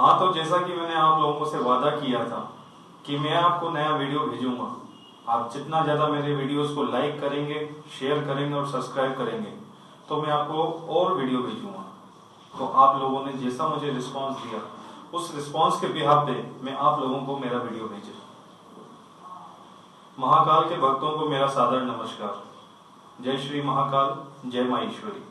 हाँ, तो जैसा कि मैंने आप लोगों से वादा किया था कि मैं आपको नया वीडियो भेजूंगा। आप जितना ज़्यादा मेरे वीडियोस को लाइक करेंगे, शेयर करेंगे और सब्सक्राइब करेंगे तो मैं आपको और वीडियो भेजूंगा। तो आप लोगों ने जैसा मुझे रिस्पांस दिया, उस रिस्पांस के बिहाफ पे मैं आप लोगों को मेरा वीडियो भेजा। महाकाल के भक्तों को मेरा सादर नमस्कार। जय श्री महाकाल, जय माँ ईश्वरी।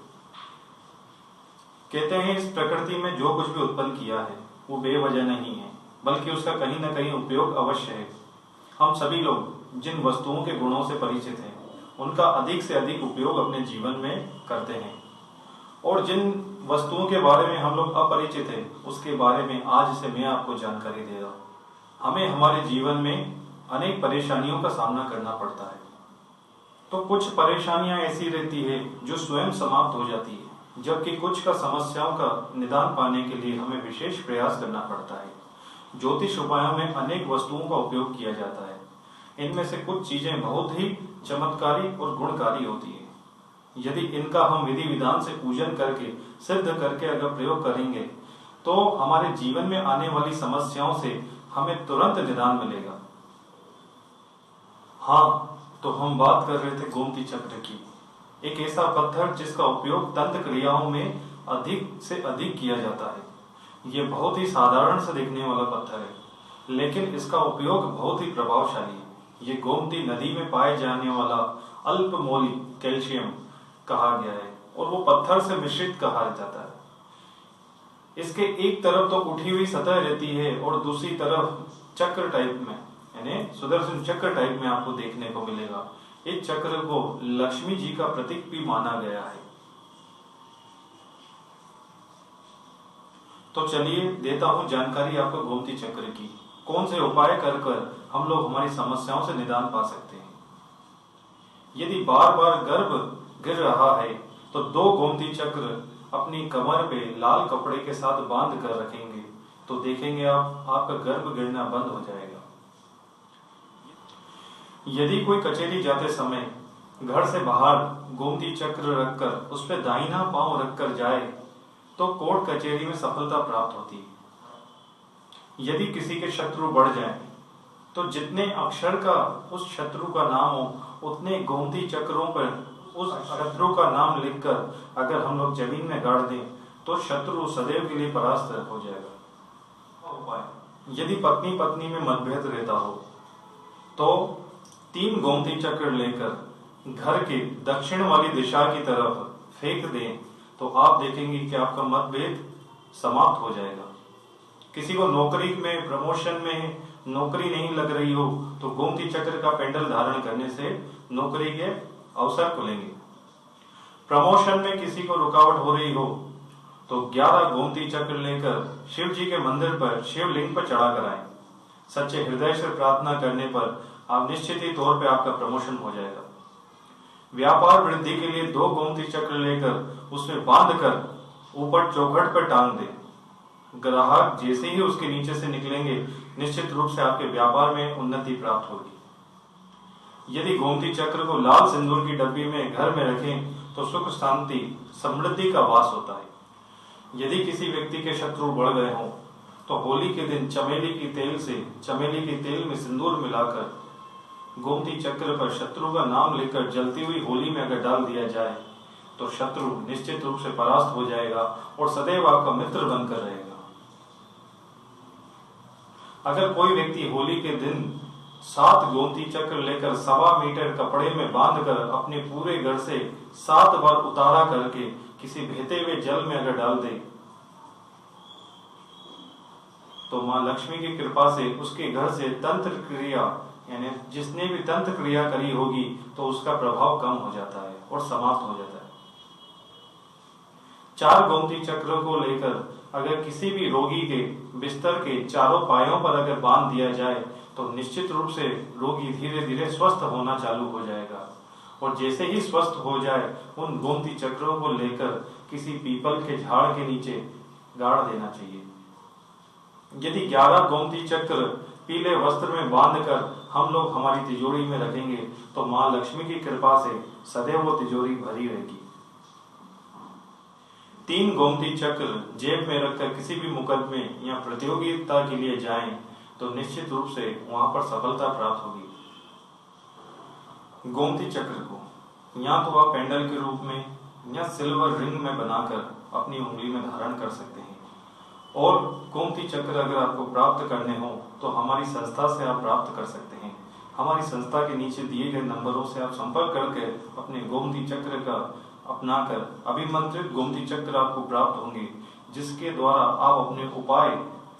कहते हैं इस प्रकृति में जो कुछ भी उत्पन्न किया है वो बेवजह नहीं है, बल्कि उसका कहीं न कहीं उपयोग अवश्य है। हम सभी लोग जिन वस्तुओं के गुणों से परिचित हैं उनका अधिक से अधिक उपयोग अपने जीवन में करते हैं, और जिन वस्तुओं के बारे में हम लोग अपरिचित हैं उसके बारे में आज से मैं आपको जानकारी दे रहा हूँ। हमें हमारे जीवन में अनेक परेशानियों का सामना करना पड़ता है, तो कुछ परेशानियां ऐसी रहती है जो स्वयं समाप्त हो जाती है, जबकि कुछ का समस्याओं का निदान पाने के लिए हमें विशेष प्रयास करना पड़ता है। ज्योतिष उपायों में अनेक वस्तुओं का उपयोग किया जाता है। इनमें से कुछ चीजें बहुत ही चमत्कारी और गुणकारी होती है। यदि इनका हम विधि विधान से पूजन करके सिद्ध करके अगर प्रयोग करेंगे तो हमारे जीवन में आने वाली समस्याओं से हमें तुरंत निदान मिलेगा। हाँ, तो हम बात कर रहे थे गोमती चक्र की, एक ऐसा पत्थर जिसका उपयोग तंत्र क्रियाओं में अधिक से अधिक किया जाता है। यह बहुत ही साधारण से दिखने वाला पत्थर है, लेकिन इसका उपयोग बहुत ही प्रभावशाली है। ये गोमती नदी में पाए जाने वाला अल्पमोली कैल्शियम कहा गया है और वो पत्थर से मिश्रित कहा जाता है। इसके एक तरफ तो उठी हुई सतह रहती है और दूसरी तरफ चक्र टाइप में, यानी सुदर्शन चक्र टाइप में आपको देखने को मिलेगा। इस चक्र को लक्ष्मी जी का प्रतीक भी माना गया है। तो चलिए देता हूं जानकारी आपको गोमती चक्र की। कौन से उपाय कर कर हम लोग हमारी समस्याओं से निदान पा सकते हैं। यदि बार बार गर्भ गिर रहा है तो 2 गोमती चक्र अपनी कमर पे लाल कपड़े के साथ बांध कर रखेंगे तो देखेंगे आपका गर्भ गिरना बंद हो जाएगा। यदि कोई कचेरी जाते समय घर से बाहर गोमती चक्र रखकर उस पर दाहिना पांव रखकर जाए तो कोर्ट कचेरी में सफलता प्राप्त होती है। यदि किसी के शत्रु बढ़ जाए तो जितने अक्षर का उस शत्रु का नाम हो उतने गोमती चक्रों पर उस शत्रु का नाम लिखकर अगर हम लोग जमीन में गाड़ दें तो शत्रु सदैव के लिए परास्त हो जाएगा। यदि पत्नी पत्नी में मतभेद रहता हो तो 3 गोमती चक्र लेकर घर के दक्षिण वाली दिशा की तरफ फेंक दें तो आप देखेंगे कि आपका मतभेद समाप्त हो जाएगा। किसी को नौकरी में, प्रमोशन में नौकरी नहीं लग रही हो तो गोमती चक्र का पेंडल धारण करने से नौकरी के अवसर खुलेंगे। प्रमोशन में किसी को रुकावट हो रही हो तो 11 गोमती चक्र लेकर शिव जी के मंदिर पर शिवलिंग पर चढ़ा कर आए। सच्चे हृदय से प्रार्थना करने पर आप निश्चित ही तौर पे आपका प्रमोशन हो जाएगा। व्यापार वृद्धि के लिए 2 गोमती चक्र लेकर उसमें बांधकर ऊपर चौखट पर टांग दें। ग्राहक जैसे ही उसके नीचे से निकलेंगे निश्चित रूप से आपके व्यापार में उन्नति प्राप्त होगी। यदि गोमती चक्र को लाल सिंदूर की डब्बी में घर में रखें तो सुख, शांति, समृद्धि का वास होता है। यदि किसी व्यक्ति के शत्रु बढ़ गए हों तो होली के दिन चमेली के तेल में सिंदूर मिलाकर गोमती चक्र पर शत्रु का नाम लेकर जलती हुई होली में अगर डाल दिया जाए तो शत्रु निश्चित रूप से परास्त हो जाएगा और सदैव आपका मित्र बनकर रहेगा। अगर कोई व्यक्ति होली के दिन 7 गोमती चक्र लेकर 1.25 मीटर कपड़े में बांधकर अपने पूरे घर से 7 बार उतारा करके किसी बहते हुए जल में अगर डाल दे तो मां लक्ष्मी की कृपा से उसके घर से तंत्र क्रिया, यानी जिसने भी तंत्र क्रिया करी होगी तो उसका प्रभाव कम हो जाता है और समाप्त हो जाता है। 4 गोमती चक्रों को लेकर अगर किसी भी रोगी के बिस्तर के चारों पायों पर अगर बांध दिया जाए तो निश्चित रूप से रोगी धीरे धीरे स्वस्थ होना चालू हो जाएगा। और जैसे ही स्वस्थ हो जाए उन गोमती चक्रों को लेकर किसी पीपल के झाड़ के नीचे गाड़ देना चाहिए। यदि 11 गोमती चक्र पीले वस्त्र में बांधकर हम लोग हमारी तिजोरी में रखेंगे तो मां लक्ष्मी की कृपा से सदैव वो तिजोरी भरी रहेगी। 3 गोमती चक्र जेब में रखकर किसी भी मुकदमे या प्रतियोगिता के लिए जाएं तो निश्चित रूप से वहां पर सफलता प्राप्त होगी। गोमती चक्र को या तो आप पेंडल के रूप में या सिल्वर रिंग में बनाकर अपनी उंगली में धारण कर सकते हैं। और गोमती चक्र अगर आपको प्राप्त करने हो तो हमारी संस्था से आप प्राप्त कर सकते हैं। हमारी संस्था के नीचे दिए गए नंबरों से आप संपर्क करके अपने गोमती चक्र का अपनाकर अभिमंत्रित गोमती चक्र आपको प्राप्त होंगे, जिसके द्वारा आप अपने उपाय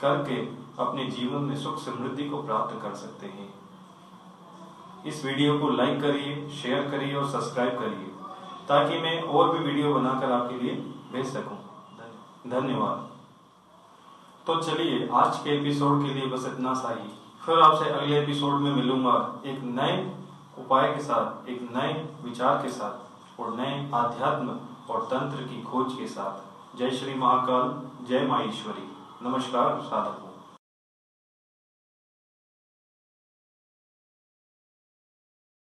करके अपने जीवन में सुख समृद्धि को प्राप्त कर सकते हैं। इस वीडियो को लाइक करिए, शेयर करिए और सब्सक्राइब करिए ताकि मैं और भी वीडियो बनाकर आपके लिए भेज सकूं। धन्यवाद। तो चलिए आज के एपिसोड के लिए बस इतना सा ही। फिर आपसे अगले एपिसोड में मिलूंगा एक नए उपाय के साथ, एक नए विचार के साथ और नए आध्यात्म और तंत्र की खोज के साथ। जय श्री महाकाल, जय माँ ईश्वरी। नमस्कार साधक।